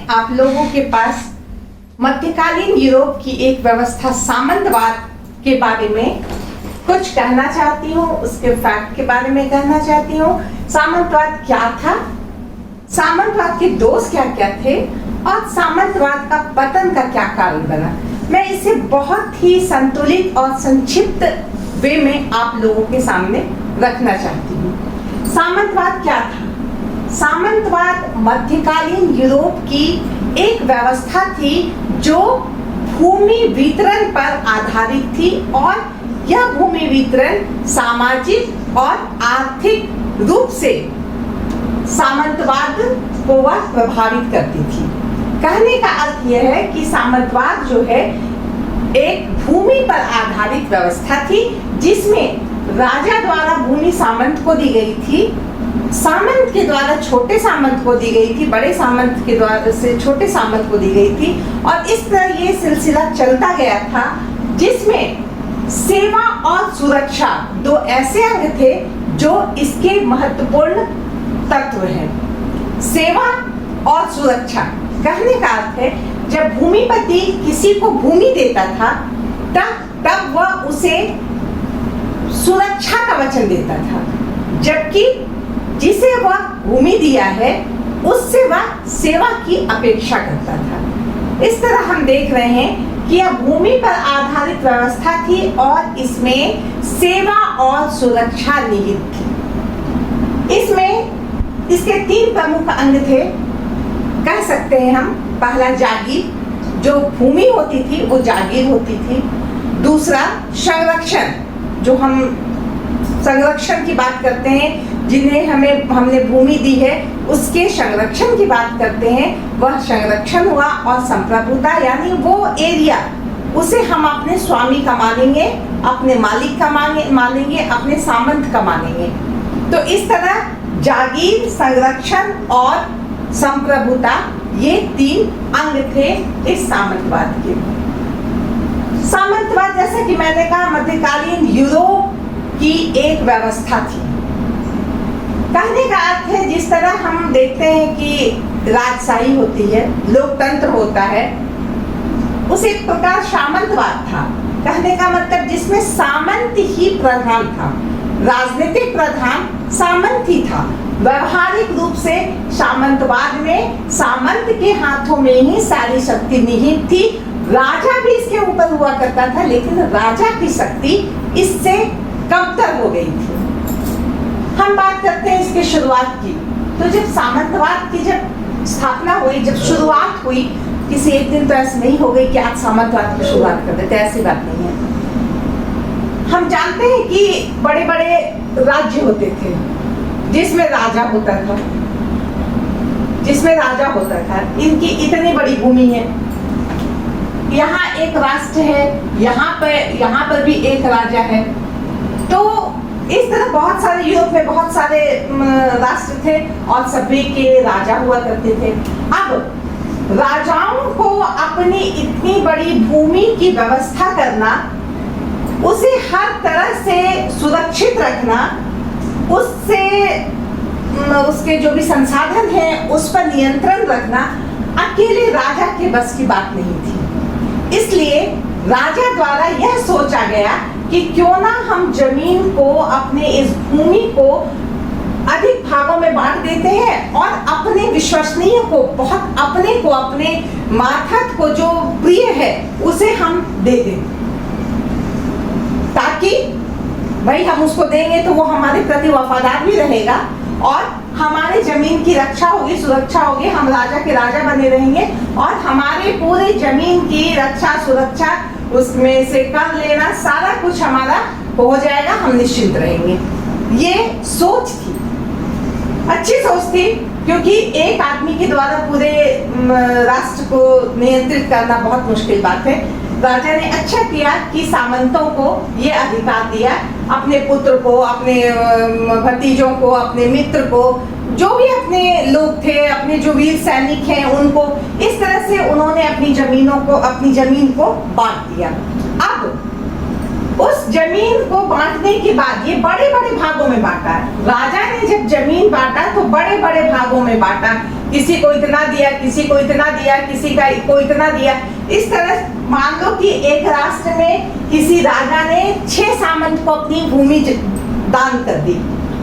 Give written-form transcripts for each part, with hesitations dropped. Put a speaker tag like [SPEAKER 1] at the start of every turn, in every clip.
[SPEAKER 1] मैं आप लोगों के पास मध्यकालीन यूरोप की एक व्यवस्था सामंतवाद के बारे में कुछ कहना चाहती हूँ, उसके फैक्ट के बारे में कहना चाहती हूँ। सामंतवाद क्या था, सामंतवाद के दोष क्या क्या थे और सामंतवाद का पतन का क्या कारण बना। मैं इसे बहुत ही संतुलित और संक्षिप्त वे में आप लोगों के सामने रखना चाहती हूँ। सामंतवाद क्या था? सामंतवाद मध्यकालीन यूरोप की एक व्यवस्था थी जो भूमि वितरण पर आधारित थी और यह भूमि वितरण सामाजिक और आर्थिक रूप से सामंतवाद को वह प्रभावित करती थी। कहने का अर्थ यह है कि सामंतवाद जो है एक भूमि पर आधारित व्यवस्था थी जिसमें राजा द्वारा भूमि सामंत को दी गई थी, सामंत के द्वारा छोटे सामंत को दी गई थी, बड़े सामंत के द्वारा से छोटे सामंत को दी गई थी और इस तरह ये सिलसिला चलता गया था जिसमें सेवा और सुरक्षा दो ऐसे अंग थे जो इसके महत्वपूर्ण तत्व हैं। सेवा और सुरक्षा कहने का अर्थ है जब भूमिपति किसी को भूमि देता था तब वह उसे सुरक्षा का वचन देता था, जबकि जिसे वह भूमि दिया है उससे वह सेवा की अपेक्षा करता था। इस तरह हम देख रहे हैं कि यह भूमि पर आधारित व्यवस्था थी और इसमें सेवा और सुरक्षा निहित थी। इसमें इसके तीन प्रमुख अंग थे, कह सकते हैं हम। पहला जागीर, जो भूमि होती थी वो जागीर होती थी। दूसरा संरक्षण, जो हम संरक्षण की बात करते हैं, जिन्हें हमने भूमि दी है उसके संरक्षण की बात करते हैं, वह संरक्षण हुआ। और संप्रभुता यानी वो एरिया उसे हम अपने स्वामी का मानेंगे, अपने मालिक का मानेंगे, अपने सामंत का मानेंगे। तो इस तरह जागीर, संरक्षण और संप्रभुता ये तीन अंग थे इस सामंतवाद के। सामंतवाद जैसा कि मैंने कहा मध्यकालीन यूरोप की एक व्यवस्था थी। कहने का अर्थ है जिस तरह हम देखते हैं कि राजशाही होती है, लोकतंत्र होता है, उस एक प्रकार सामंतवाद था। कहने का मतलब जिसमें सामंत ही प्रधान था, राजनीतिक प्रधान सामंत ही था। व्यवहारिक रूप से सामंतवाद में सामंत के हाथों में ही सारी शक्ति निहित थी। राजा भी इसके ऊपर हुआ करता था, लेकिन राजा की शक्ति इससे कमतर हो गई थी। हम बात करते हैं इसकी शुरुआत की। तो जब सामंतवाद की जब स्थापना हुई, जब शुरुआत हुई, किसी एक दिन तो ऐसे नहीं हो गई कि आज सामंतवाद की शुरुआत कर देते, ऐसी बात नहीं है। हम जानते हैं कि बड़े बड़े राज्य होते थे जिसमें राजा होता था, इनकी इतनी बड़ी भूमि है, यहाँ एक राष्ट्र है, यहाँ पर भी एक राजा है। तो इस तरह बहुत सारे यूरोप में बहुत सारे राष्ट्र थे और सभी के राजा हुआ करते थे। अब राजाओं को अपनी इतनी बड़ी भूमि की व्यवस्था करना, उसे हर तरह से सुरक्षित रखना, उसके जो भी संसाधन हैं उस पर नियंत्रण रखना अकेले राजा के बस की बात नहीं थी। इसलिए राजा द्वारा यह सोचा गया कि क्यों ना हम जमीन को, अपने इस भूमि को अधिक भागों में बांट देते हैं और अपने विश्वसनीय को, बहुत अपने को, अपने माथत को जो प्रिय है उसे हम दे दें, ताकि भाई हम उसको देंगे तो वो हमारे प्रति वफादार भी रहेगा और हमारे जमीन की रक्षा होगी, सुरक्षा होगी, हम राजा के राजा बने रहेंगे और हमारे पूरे जमीन की रक्षा, सुरक्षा, उसमें से कर लेना, सारा कुछ हमारा हो जाएगा, हम निश्चिंत रहेंगे। ये सोच थी, अच्छी सोच थी, क्योंकि एक आदमी के द्वारा पूरे राष्ट्र को नियंत्रित करना बहुत मुश्किल बात है। राजा ने अच्छा किया कि सामंतों को ये अधिकार दिया, अपने पुत्र को, अपने भतीजों को, अपने मित्र को, जो भी अपने लोग थे, अपने जो वीर सैनिक हैं, उनको इस तरह से उन्होंने अपनी जमीन को बांट दिया। अब उस जमीन को बांटने के बाद ये बड़े बड़े भागों में बांटा। राजा ने जब जमीन बांटा तो बड़े बड़े भागों में बांटा, किसी को इतना दिया, किसी को इतना दिया, किसी को इतना दिया। इस तरह मान लो कि एक राष्ट्र में किसी राजा ने 6 सामंत को अपनी भूमि दान कर दी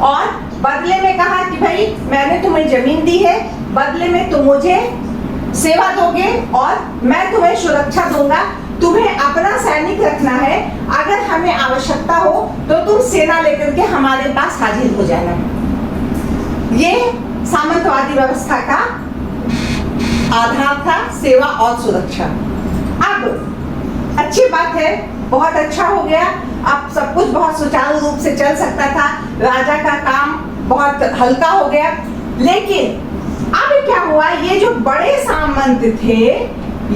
[SPEAKER 1] और बदले में कहा कि भाई मैंने तुम्हें जमीन दी है, बदले में तुम मुझे सेवा दोगे और मैं तुम्हें सुरक्षा दूंगा, तुम्हें अपना सैनिक रखना है, अगर हमें आवश्यकता हो तो तुम सेना लेकर के हमारे पास हाजिर हो जाना। ये सामंतवादी व्यवस्था का आधार था, सेवा और सुरक्षा। अब अच्छी बात है, बहुत अच्छा हो गया, अब सब कुछ बहुत सुचारू रूप से चल सकता था, राजा का काम बहुत हल्का हो गया। लेकिन अब क्या हुआ, ये जो बड़े सामंत थे,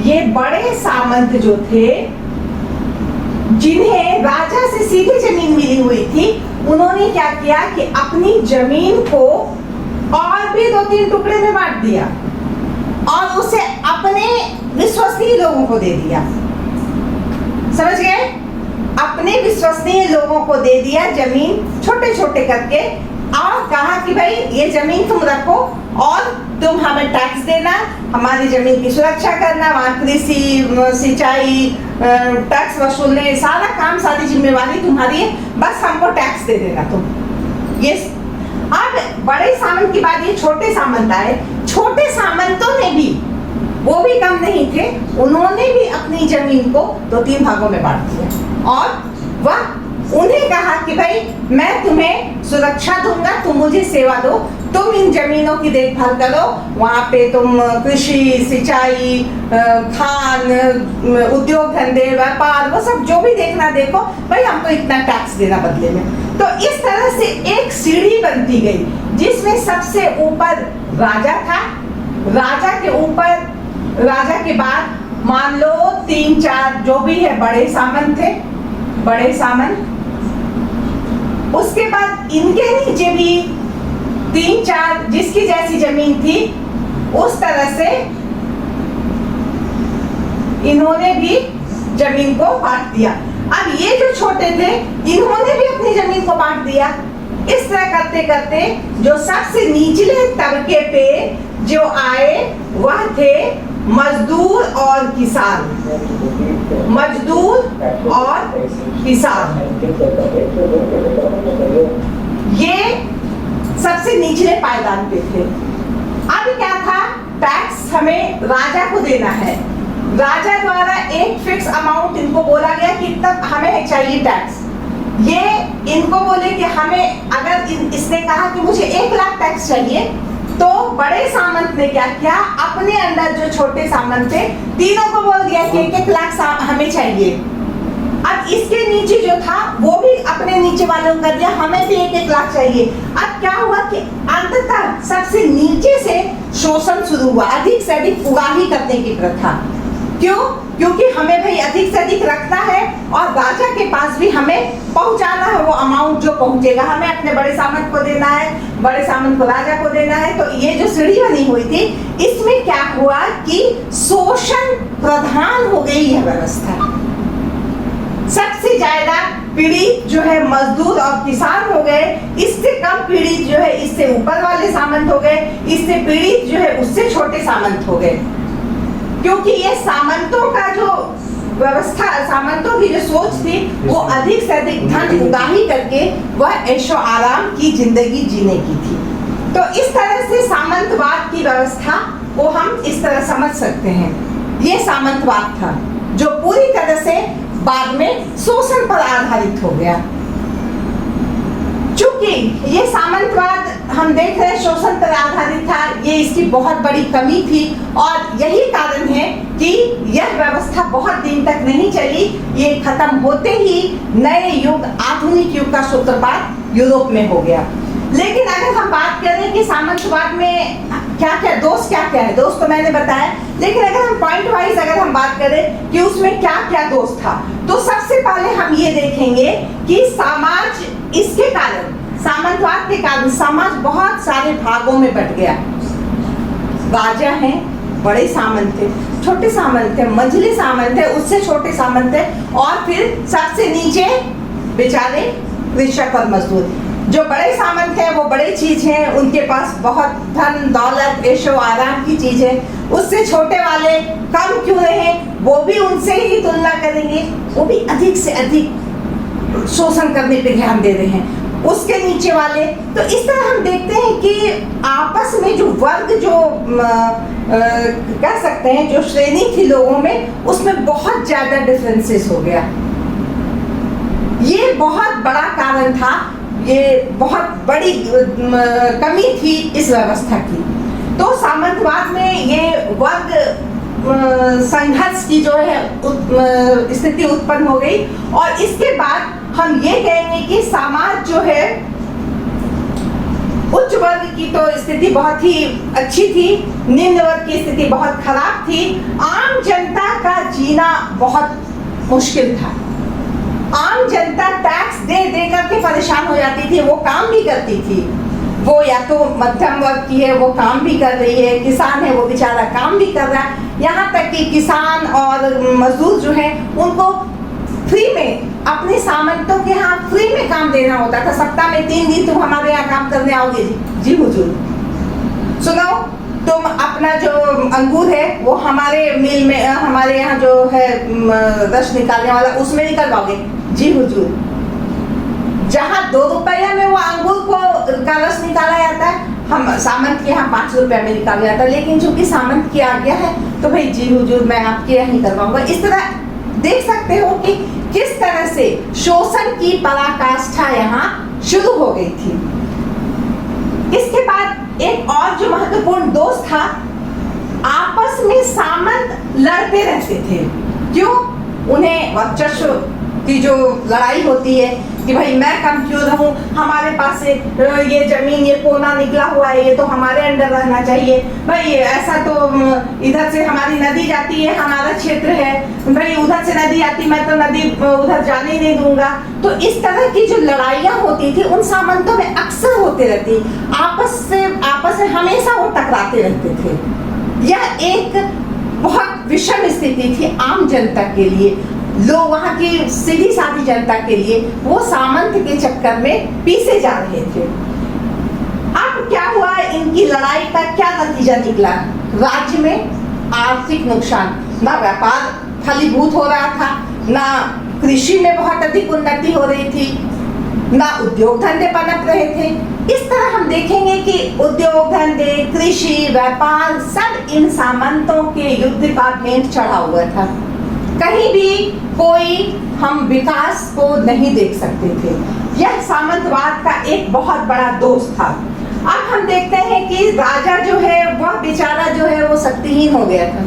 [SPEAKER 1] ये बड़े सामंत जो थे जिन्हें राजा से सीधी जमीन मिली हुई थी, उन्होंने क्या किया कि अपनी जमीन को और भी 2-3 टुकड़े में बांट दिया और उसे अपने विश्वसनीय लोगों को दे दिया। समझ गए? अपने विश्वसनीय लोगों को दे दिया जमीन छोटे छोटे करके और कहा कि भाई ये जमीन तुम रखो और तुम हमें टैक्स देना, हमारी जमीन की सुरक्षा करना, वहाँ कृषि, सिंचाई, टैक्स वसूलने, सारा काम, सारी जिम्मेवारी तुम्हारी है, बस हमको टैक्स दे देना तुम। ये अब बड़े सामंत की बात, ये छोटे सामंत आए। छोटे सामंतों ने भी, वो भी कम नहीं थे, उन्होंने भी अपनी जमीन को 2-3 भागों में बांट दिया और वह उन्हें कहा कि भाई मैं तुम्हें सुरक्षा दूंगा, तुम मुझे सेवा दो, तुम इन जमीनों की देखभाल करो, वहाँ पे तुम कृषि, सिंचाई, खान, उद्योग धंधे, व्यापार, वो सब जो भी देखना देखो, भाई हमको इतना टैक्स देना बदले में। तो इस तरह से एक सीढ़ी बनती गई जिसमें सबसे ऊपर राजा था, राजा के ऊपर, राजा के बाद मान लो 3-4 जो भी है बड़े सामंत थे, बड़े सामंत, उसके बाद इनके नीचे भी 3-4 जिसकी जैसी जमीन थी, उस तरह से इन्होंने भी जमीन को बांट दिया। अब ये जो छोटे थे, इन्होंने भी अपनी जमीन को बांट दिया। इस तरह करते करते जो सबसे निचले तबके पे जो आए वह थे मजदूर और किसान, मजदूर और किसान। ये सबसे निचले पायदान पे थे। अब क्या था, टैक्स हमें राजा को देना है, राजा द्वारा एक फिक्स अमाउंट इनको बोला गया कि इतना हमें चाहिए टैक्स। ये इनको बोले कि हमें, अगर इसने कहा कि मुझे 1 लाख टैक्स चाहिए, तो बड़े सामंत ने क्या किया, अपने अंदर जो छोटे सामंत थे तीनों को बोल दिया कि 1-1 लाख हमें चाहिए। अब इसके नीचे जो था वो भी अपने नीचे वालों को कर दिया, हमें भी 1-1 लाख चाहिए। अब क्या हुआ कि अंततः सबसे नीचे से शोषण शुरू हुआ, अधिक से अधिक उगाही करने की प्रथा। क्यों? क्योंकि हमें भाई अधिक से अधिक रखना है और राजा के पास भी हमें पहुंचाना है वो अमाउंट जो पहुंचेगा, हमें अपने बड़े सामंत को देना है, बड़े सामंत को राजा को देना है। तो ये जो सीढ़ी बनी हुई थी, इसमें क्या हुआ कि शोषण प्रधान हो गई यह व्यवस्था। सबसे ज्यादा पीड़ित जो है मजदूर और किसान हो गए, इससे कम पीड़ित जो है इससे ऊपर वाले सामंत हो गए, इससे पीड़ित जो है उससे छोटे सामंत हो गए। क्योंकि ये सामंतों का जो व्यवस्था, सामंतों की जो सोच थी, वो अधिक से अधिक धन उगाही करके वह ऐशो आराम की जिंदगी जीने की थी। तो इस तरह से सामंतवाद की व्यवस्था को हम इस तरह समझ सकते हैं। ये सामंतवाद था जो पूरी तरह से बाद में शोषण पर आधारित हो गया। चूंकि ये सामंतवाद हम देख रहे हैं शोषण पर आधारित था, ये इसकी बहुत बड़ी कमी थी और यही कारण है कि यह व्यवस्था बहुत दिन तक नहीं चली। ये खत्म होते ही नए युग, आधुनिक युग का सूत्रपात यूरोप में हो गया। लेकिन अगर हम बात करें कि सामंतवाद में क्या क्या दोष क्या क्या है, दोष तो मैंने बताया, लेकिन अगर हम पॉइंट वाइज अगर हम बात करें कि उसमें क्या क्या दोष था, तो सबसे पहले हम ये देखेंगे कि समाज, इसके कारण, सामंतवाद के कारण समाज बहुत सारे भागों में बट गया। राजा हैं, बड़े सामंत थे, छोटे सामंत थे, मंझले सामंत थे, उससे छोटे सामंत थे, और फिर सबसे नीचे बेचारे कृषक और मजदूर। जो बड़े सामंत हैं वो बड़े चीज हैं, उनके पास बहुत धन दौलत ऐशो आराम की चीज है। उससे छोटे वाले कम क्यों रहे, वो भी उनसे ही तुलना करेंगे, वो भी अधिक से अधिक शोषण करने पे ध्यान दे रहे हैं। उसके नीचे वाले, तो इस तरह हम देखते हैं कि आपस में जो वर्ग, जो कह सकते हैं जो श्रेणी थी लोगों में, उसमें बहुत ज्यादा डिफरेंसेस हो गया। ये बहुत बड़ा कारण था, ये बहुत बड़ी कमी थी इस व्यवस्था की। तो सामंतवाद में ये वर्ग संघर्ष की जो है स्थिति उत्पन्न हो गई, और इसके बाद हम ये कहेंगे कि समाज जो है, उच्च वर्ग की तो स्थिति बहुत ही अच्छी थी, निम्न वर्ग की स्थिति बहुत खराब थी। आम जनता का जीना बहुत मुश्किल था। आम जनता टैक्स दे दे करके परेशान हो जाती थी, वो काम भी करती थी, वो या तो मध्यम वर्ग की है, वो काम भी कर रही है, किसान है वो बेचारा काम भी कर रहा है, यहाँ तक कि किसान और मजदूर जो है उनको फ्री में, अपने सामंतों के यहाँ फ्री में काम देना होता था। सप्ताह में 3 दिन तुम हमारे यहाँ काम करने आओगे जी हुजूर, सुनो तुम अपना जो अंगूर है वो हमारे मिल में, हमारे यहाँ जो है रस निकालने वाला, उसमें निकलवाओगे जी हुजूर। जहाँ 2 रुपया में वो अंगूर का रस निकाला जाता है, हम सामंत के यहाँ 5 रुपया में निकाला जाता है, लेकिन चूंकि सामंत की आज्ञा है तो भाई जी हुजूर मैं आपके यहाँ ही करवाऊंगा। इस तरह देख सकते हो कि किस तरह से शोषण की पराकाष्ठा यहाँ शुरू हो गई थी। इसके बाद एक और जो महत्वपूर्ण दोष था, आपस में सामंत लड़ते रहते थे। क्यों? उन्हें वर्चस्व की जो लड़ाई होती है कि भाई मैं कम क्यों रहूं, हमारे पास से ये जमीन, ये कोना निकला हुआ है, ये तो हमारे अंडर रहना चाहिए, भाई ऐसा तो इधर से हमारी नदी जाती है, हमारा क्षेत्र है, भाई उधर से नदी आती, मैं तो नदी उधर जाने ही नहीं दूंगा। तो इस तरह की जो लड़ाइयाँ होती थी उन सामंतों में अक्सर होते रहती, आपस में हमेशा वो टकराते रहते थे। यह एक बहुत विषम स्थिति थी आम जनता के लिए, लोग वहाँ की सीधी सादी जनता के लिए वो सामंत के चक्कर में पीसे जा रहे थे। अब क्या हुआ, इनकी लड़ाई का क्या नतीजा निकला? राज्य में आर्थिक नुकसान, ना व्यापार फलीभूत हो रहा था, ना कृषि में बहुत अधिक उन्नति हो रही थी, ना उद्योग धंधे पनप रहे थे। इस तरह हम देखेंगे कि उद्योग धंधे, कृषि, व्यापार सब इन सामंतों के युद्ध का भेंट चढ़ा हुआ था। कहीं भी कोई हम विकास को नहीं देख सकते थे। यह सामंतवाद का एक बहुत बड़ा दोष था। अब हम देखते हैं कि राजा जो है वह बेचारा जो है वो शक्तिहीन हो गया था,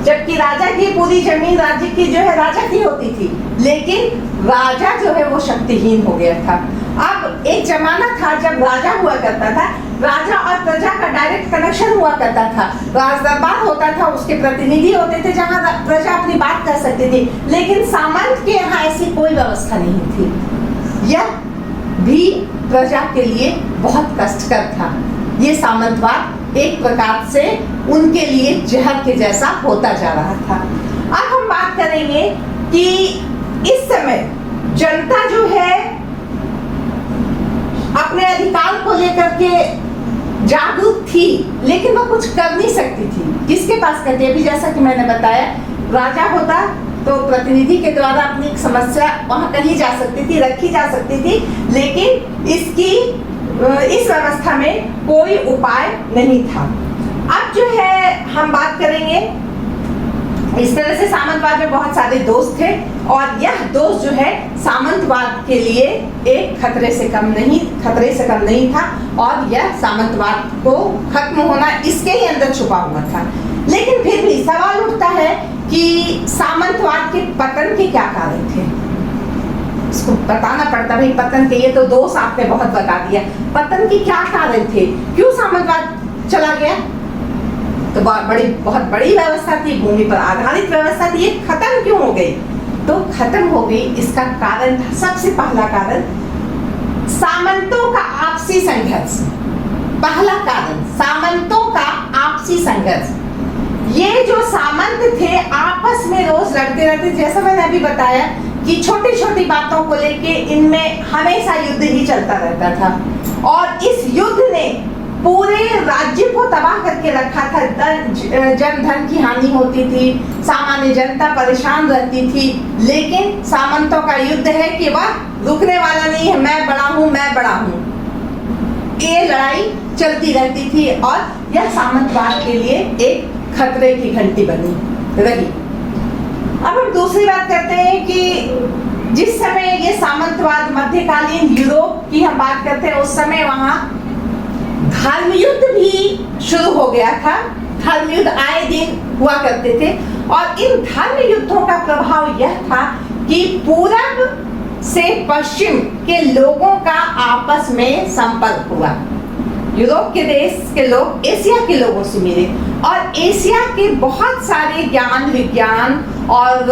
[SPEAKER 1] जबकि राजा की पूरी जमीन राज्य की जो है राजा की होती थी, लेकिन राजा जो है वो शक्तिहीन हो गया था। अब एक जमाना था जब राजा हुआ करता था, राजा और प्रजा का डायरेक्ट कनेक्शन हुआ करता था, राज दरबार होता था, उसके प्रतिनिधि होते थे जहां प्रजा अपनी बात कर सकती थी, लेकिन सामंत के यहाँ ऐसी कोई व्यवस्था नहीं थी। यह भी प्रजा के लिए बहुत कष्टकर था। ये सामंतवाद एक प्रकार से उनके लिए जहर के जैसा होता जा रहा था। अब हम बात करेंगे कि इस समय जनता जो है अपने अधिकार को लेकर के जागरूक थी, लेकिन वो कुछ कर नहीं सकती थी। किसके पास करती? अभी जैसा कि मैंने बताया, राजा होता तो प्रतिनिधि के द्वारा अपनी समस्या वहां कही जा सकती थी, रखी जा सकती थी, लेकिन इस व्यवस्था में कोई उपाय नहीं था। अब जो है हम बात करेंगे, इस तरह से सामंतवाद में बहुत सारे दोष थे, और यह दोष जो है सामंतवाद के लिए एक खतरे से कम नहीं था, और यह सामंतवाद को खत्म होना इसके ही अंदर छुपा हुआ था। लेकिन फिर भी सवाल उठता है कि सामंतवाद के पतन के क्या कारण थे? इसको बताना पड़ता, भाई पतन के, ये तो दोष आपने बहुत बता दिया, पतन के क्या कारण थे, क्यों सामंतवाद चला गया? तो बहुत बड़ी व्यवस्था थी, भूमि पर आधारित व्यवस्था थी, ये खत्म क्यों हो गई? तो खत्म हो गई, इसका कारण था, सबसे पहला कारण सामंतों का आपसी संघर्ष। पहला कारण सामंतों का आपसी संघर्ष। ये जो सामंत थे आपस में रोज लड़ते रहते, जैसा मैंने अभी बताया कि छोटी छोटी बातों को लेके इनमें हमेशा युद्ध ही चलता रहता था। और इस युद्ध ने पूरे राज्य को तबाह करके रखा था। जन धन की हानि होती थी, सामान्य जनता परेशान रहती थी, लेकिन सामंतों का युद्ध है कि वह रुकने वाला नहीं है। मैं बड़ा हूं, मैं बड़ा हूं, ये लड़ाई चलती रहती थी और यह सामंतवाद के लिए एक खतरे की घंटी बनी रही। अब हम दूसरी बात करते हैं कि जिस समय ये सामंतवाद मध्यकालीन यूरोप की हम बात करते हैं, उस समय वहां धर्म युद्ध भी शुरू हो गया था। धर्म युद्ध आए दिन हुआ करते थे और इन धर्म युद्धों का प्रभाव यह था कि पूरब से पश्चिम के लोगों का आपस में संपर्क हुआ। यूरोप के देश के लोग एशिया के लोगों से मिले और एशिया के बहुत सारे ज्ञान विज्ञान और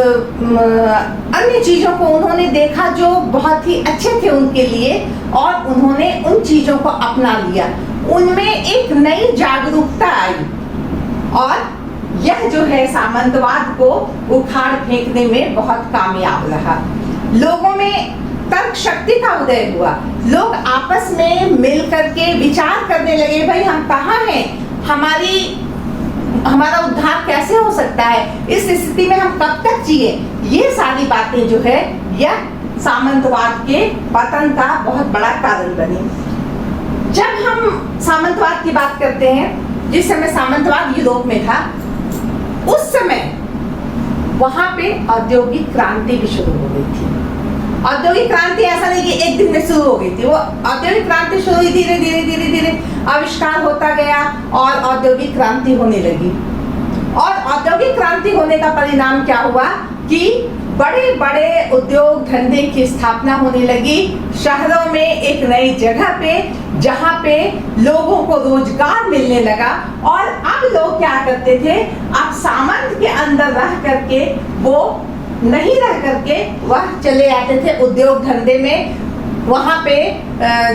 [SPEAKER 1] अन्य चीजों को उन्होंने देखा जो बहुत ही अच्छे थे उनके लिए, और उन्होंने उन चीजों को अपना लिया। उनमें एक नई जागरूकता आई और यह जो है सामंतवाद को उखाड़ फेंकने में बहुत कामयाब रहा। लोगों में तर्क शक्ति का उदय हुआ। लोग आपस में मिल करके विचार करने लगे, भाई हम कहाँ हैं, हमारा उद्धार कैसे हो सकता है, इस स्थिति में हम कब तक जिए। ये सारी बातें जो है यह सामंतवाद के पतन का बहुत बड़ा कारण बनी। जब हम सामंतवाद की बात करते हैं, जिस समय सामंतवाद यूरोप में था, उस समय वहां पे औद्योगिक क्रांति भी शुरू हो गई थी। औद्योगिक क्रांति ऐसा नहीं कि एक दिन में शुरू हो गई थी, वो औद्योगिक क्रांति शुरू हुई, धीरे धीरे धीरे धीरे आविष्कार होता गया और औद्योगिक क्रांति होने लगी। और औद्योगिक क्रांति होने का परिणाम क्या हुआ कि बड़े बड़े उद्योग धंधे की स्थापना होने लगी शहरों में, एक नई जगह पे, जहां पे लोगों को रोजगार मिलने लगा। और अब लोग क्या करते थे, अब सामंत के अंदर रह करके वो नहीं रह करके वह चले आते थे उद्योग धंधे में। वहां पे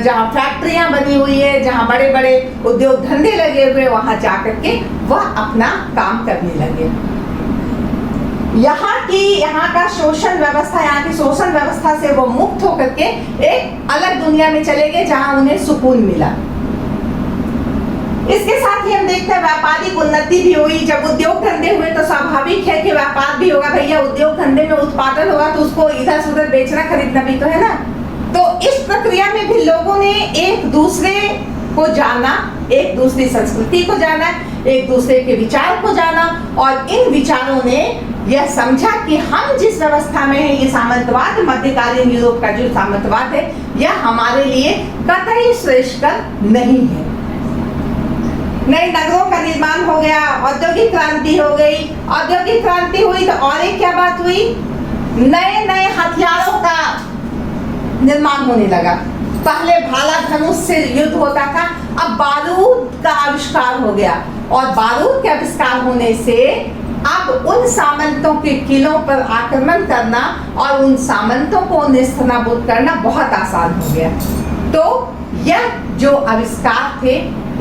[SPEAKER 1] जहां फैक्ट्रियां बनी हुई है, जहां बड़े बड़े उद्योग धंधे लगे हुए, वहां जाकर के वह अपना काम करने लगे। यहाँ का शोषण व्यवस्था, यहाँ की शोषण व्यवस्था से वो मुक्त होकर के एक अलग दुनिया में चले गए जहां उन्हें सुकून मिला। इसके साथ ही हम देखते हैं व्यापारिक उन्नति भी हुई। जब उद्योग धंधे हुए तो स्वाभाविक है कि व्यापार भी होगा। भैया उद्योग धंधे में उत्पादन होगा तो उसको इधर से उधर बेचना खरीदना भी तो है ना। तो इस प्रक्रिया में भी लोगों ने एक दूसरे को जाना, एक दूसरी संस्कृति को जाना, एक दूसरे के विचार को जाना, और इन विचारों ने यह समझा कि हम जिस व्यवस्था में है, ये सामंतवाद, मध्यकालीन यूरोप का जो सामंतवाद है, यह हमारे लिए कतई श्रेष्ठकर नहीं है। नए नगरों का निर्माण हो गया, औद्योगिक क्रांति हो गई। औद्योगिक क्रांति हुई तो और एक क्या बात हुई, नए नए हथियारों का निर्माण होने लगा। पहले भाला धनुष से युद्ध होता था, अब बारूद का आविष्कार हो गया, और बारूद के आविष्कार होने से अब उन सामंतों के किलों पर आक्रमण करना और उन सामंतों को नेस्तनाबूद करना बहुत आसान हो गया। तो यह जो आविष्कार थे,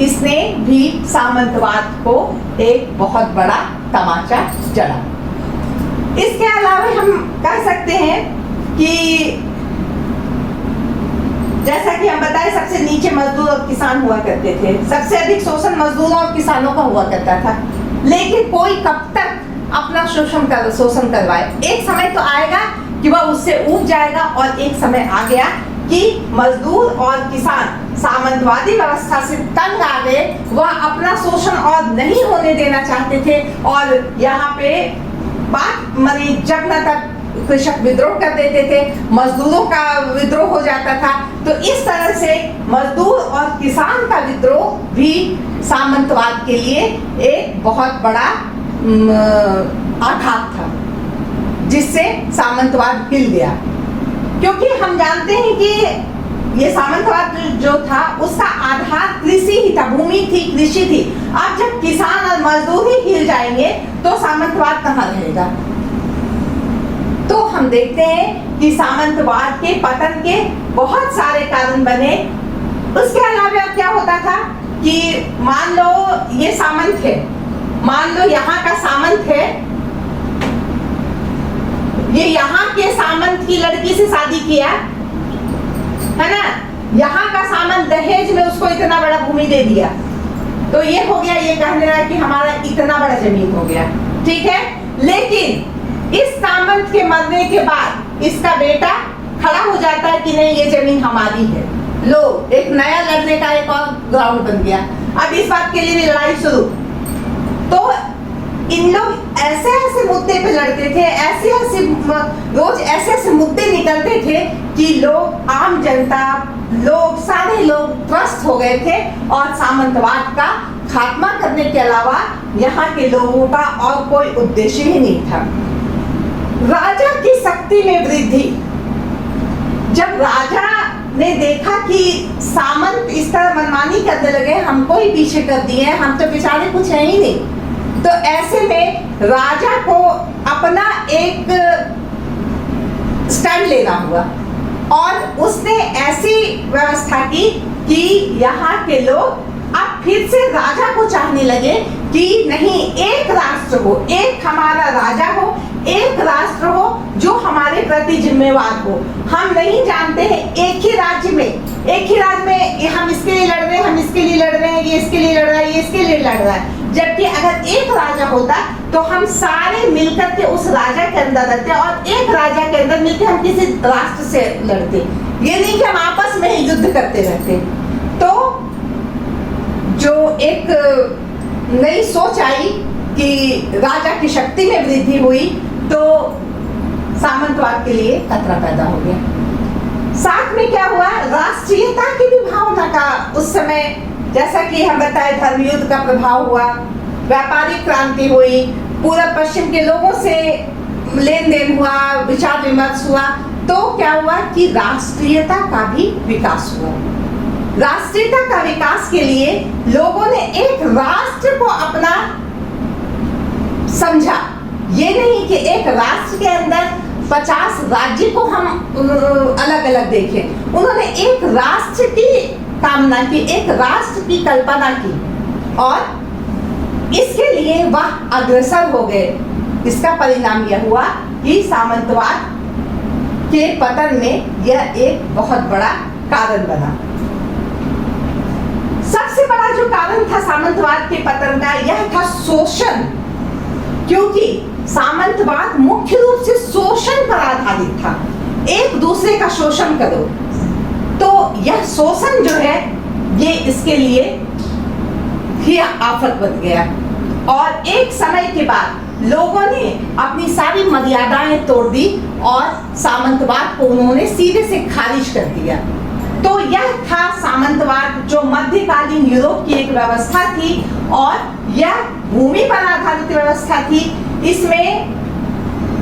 [SPEAKER 1] इसने भी सामंतवाद को एक बहुत बड़ा तमाचा जड़ा। इसके अलावा हम कह सकते हैं कि जैसा कि हम बताए, सबसे नीचे मजदूर और किसान हुआ करते थे। सबसे अधिक शोषण मजदूरों और किसानों का हुआ करता था। लेकिन कोई कब तक अपना शोषण करवाए। एक समय तो आएगा कि वह उससे ऊब जाएगा, और एक समय आ गया कि मजदूर और किसान सामंतवादी व्यवस्था से तंग आ गए। वह अपना शोषण और नहीं होने देना चाहते थे, और यहाँ पे बात मानी जब न तक कृषक विद्रोह कर देते थे, मजदूरों का विद्रोह हो जाता था। तो इस तरह से मजदूर और किसान का विद्रोह भी सामंतवाद के लिए एक बहुत बड़ा आघात था, जिससे सामंतवाद हिल गया। क्योंकि हम जानते हैं कि ये सामंतवाद जो था, उसका आधार कृषि ही था, भूमि थी, कृषि थी। अब जब किसान और मजदूर ही हिल जाएंगे तो सामंतवाद कहाँ रहेगा। तो हम देखते हैं कि सामंतवाद के पतन के बहुत सारे कारण बने। उसके अलावा क्या होता था कि मान लो ये सामंत है, मान लो यहाँ का सामंत है, ये यहाँ के सामंत की लड़की से शादी किया है ना, यहाँ का सामंत दहेज में उसको इतना बड़ा भूमि दे दिया, तो ये हो गया, ये कहने लगा कि हमारा इतना बड़ा जमीन हो गया, ठीक है। लेकिन इस सामंत के मरने के बाद इसका बेटा खड़ा हो जाता है कि नहीं ये जमीन हमारी है, लो एक नया लड़ने का एक और ग्राउंड बन गया। अब इस बात के लिए लड़ाई शुरू। तो इन लोग ऐसे ऐसे मुद्दे पे लड़ते थे, ऐसे ऐसे रोज ऐसे ऐसे मुद्दे निकलते थे कि लोग, आम जनता, लोग, सारे लोग त्रस्त हो गए थे और सामंतवाद का खात्मा करने के अलावा यहाँ के लोगों का और कोई उद्देश्य ही नहीं था। राजा की शक्ति में वृद्धि। जब राजा ने देखा कि सामंत इस तरह मनमानी करने लगे, हमको ही पीछे कर दिए, हम तो बेचारे कुछ है ही नहीं, तो ऐसे में राजा को अपना एक स्टैंड लेना हुआ और उसने ऐसी व्यवस्था की कि यहाँ के लोग अब फिर से राजा को चाहने लगे कि नहीं, एक राष्ट्र हो, एक हमारा राजा हो, एक राष्ट्र हो जो हमारे प्रति जिम्मेवार हो। हम नहीं जानते हैं एक ही राज्य में हम इसके लिए लड़ रहे हैं, हम इसके लिए लड़ रहे हैं, ये इसके लिए लड़ रहा है, ये इसके लिए लड़ रहा है। जबकि अगर एक राजा होता तो हम सारे मिलकर के उस राजा के अंदर रहते और एक राजा के अंदर मिलकर हम किसी राष्ट्र से लड़ते, ये नहीं कि हम आपस में ही युद्ध करते रहते। तो जो एक नई सोच आई कि राजा की शक्ति में वृद्धि हुई, तो सामंतवाद के लिए खतरा पैदा हो गया। साथ में क्या हुआ, राष्ट्रीयता की भी भावना का उस समय, जैसा कि हम बताए, धर्म युद्ध का प्रभाव हुआ, व्यापारिक क्रांति हुई, पूर्व पश्चिम के लोगों से लेन देन हुआ, विचार विमर्श हुआ, तो क्या हुआ कि राष्ट्रीयता का भी विकास हुआ। राष्ट्रीयता का विकास के लिए लोगों ने एक राष्ट्र को अपना समझा, ये नहीं कि एक राष्ट्र के अंदर 50 राज्य को हम अलग अलग देखें। उन्होंने एक राष्ट्र की कामना की, एक राष्ट्र की कल्पना की और इसके लिए वह अग्रसर हो गए। इसका परिणाम यह हुआ कि सामंतवाद के पतन में यह एक बहुत बड़ा कारण बना। सबसे बड़ा जो कारण था सामंतवाद के पतन का, यह था शोषण, क्योंकि सामंतवाद मुख्य रूप से शोषण पर आधारित था, एक दूसरे का शोषण करो। तो यह शोषण जो है ये इसके लिए ही आफत बन गया और एक समय के बाद लोगों ने अपनी सारी मर्यादाएं तोड़ दी और सामंतवाद को उन्होंने सीधे से खारिज कर दिया। तो यह था सामंतवाद, जो मध्यकालीन यूरोप की एक व्यवस्था थी और यह भूमि पर आधारित व्यवस्था थी। इसमें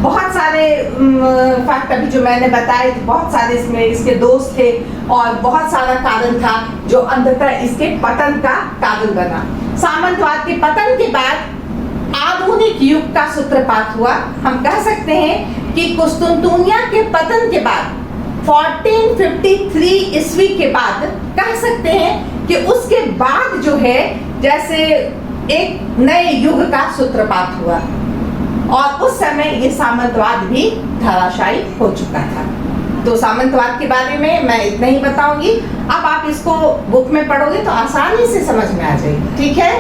[SPEAKER 1] बहुत सारे फैक्ट अभी जो मैंने बताए, बहुत सारे इसमें इसके दोष थे और बहुत सारा कारण था जो अंततः इसके पतन का कारण बना। सामंतवाद के पतन के बाद आधुनिक युग का सूत्रपात हुआ। हम कह सकते हैं कि कुस्तुनतुनिया के पतन के बाद 1453 ईस्वी के बाद कह सकते हैं कि उसके बाद जो है जैसे एक नए युग का सूत्रपात हुआ और उस समय ये सामंतवाद भी धराशायी हो चुका था। तो सामंतवाद के बारे में मैं इतना ही बताऊंगी। अब आप इसको बुक में पढ़ोगे तो आसानी से समझ में आ जाएगी, ठीक है।